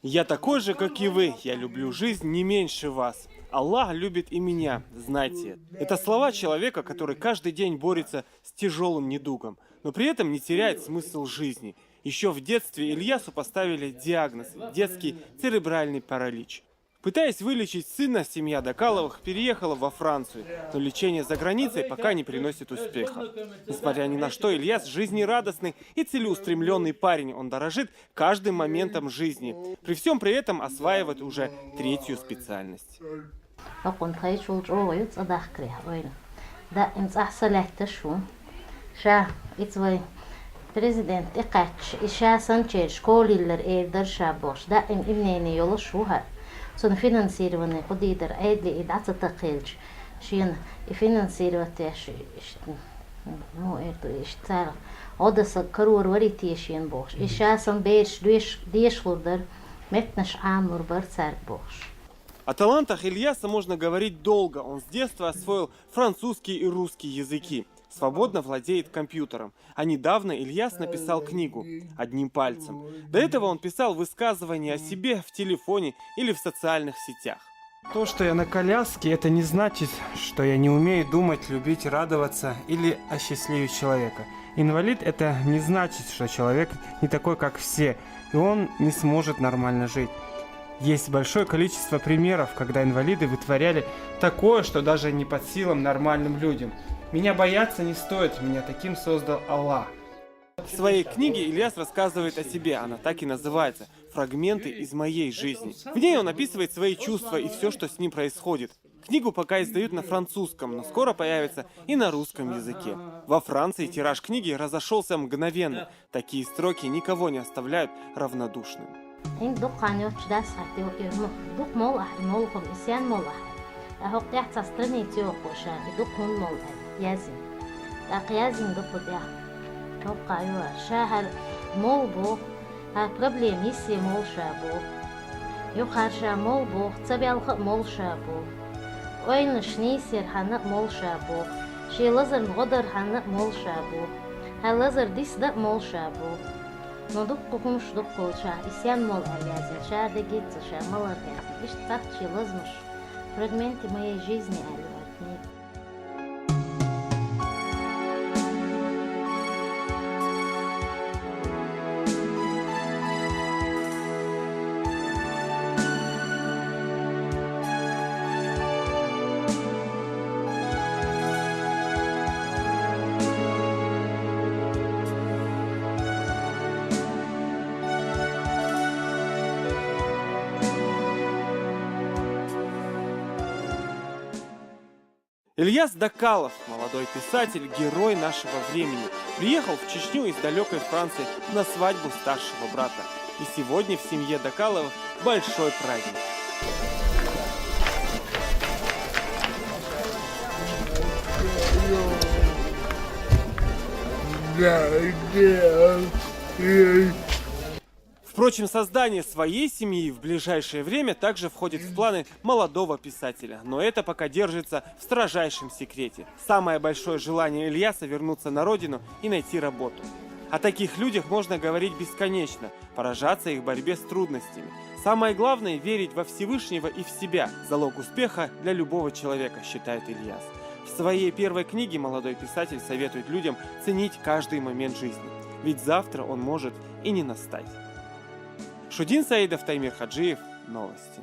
Я такой же, как и вы. Я люблю жизнь не меньше вас. Аллах любит и меня, знайте это. Это слова человека, который каждый день борется с тяжелым недугом, но при этом не теряет смысл жизни. Еще в детстве Ильясу поставили диагноз – детский церебральный паралич. Пытаясь вылечить сына, семья Дакаловых переехала во Францию, но лечение за границей пока не приносит успеха. Несмотря ни на что, Ильяс жизнерадостный и целеустремленный парень. Он дорожит каждым моментом жизни. При всем при этом осваивает уже третью специальность. Президент икач иша санчер школилер эйдер шабош да имнени yola шуха сон финансирование кудидер эйдли идаться такилч шин и финансировать ну это иштар одаса карур варити шин бош иша сан бейш деш метнаш амур барцарк бош. О талантах Ильяса можно говорить долго. Он с детства освоил французский и русский языки. Свободно владеет компьютером. А недавно Ильяс написал книгу одним пальцем. До этого он писал высказывания о себе в телефоне или в социальных сетях. То, что я на коляске, это не значит, что я не умею думать, любить, радоваться или осчастливить человека. Инвалид – это не значит, что человек не такой, как все, и он не сможет нормально жить. Есть большое количество примеров, когда инвалиды вытворяли такое, что даже не под силам нормальным людям. Меня бояться не стоит, меня таким создал Аллах. В своей книге Ильяс рассказывает о себе, она так и называется «Фрагменты из моей жизни». В ней он описывает свои чувства и все, что с ним происходит. Книгу пока издают на французском, но скоро появится и на русском языке. Во Франции тираж книги разошелся мгновенно. Такие строки никого не оставляют равнодушным. يازن أقيازن دفت يا توقع يوا شاهر مولبو قبل يميسي مول شابو يخرشا مولبو تبي الخ مول شابو وين شنيسير حنق مول شابو شي لزر غدر حنق مول شابو هاللزر ديس دق مول شابو ندقكم شدقو شا إسيان مول أليازن شا دقيت شا ملر يازن إيش تفت شي لزمش фрагменты моей жизни أليازن. Ильяс Дакалов, молодой писатель, герой нашего времени, приехал в Чечню из далекой Франции на свадьбу старшего брата. И сегодня в семье Дакаловых большой праздник. Впрочем, создание своей семьи в ближайшее время также входит в планы молодого писателя. Но это пока держится в строжайшем секрете. Самое большое желание Ильяса вернуться на родину и найти работу. О таких людях можно говорить бесконечно, поражаться их борьбе с трудностями. Самое главное – верить во Всевышнего и в себя. Залог успеха для любого человека, считает Ильяс. В своей первой книге молодой писатель советует людям ценить каждый момент жизни. Ведь завтра он может и не настать. Шудин Саидов, Таймир Хаджиев. Новости.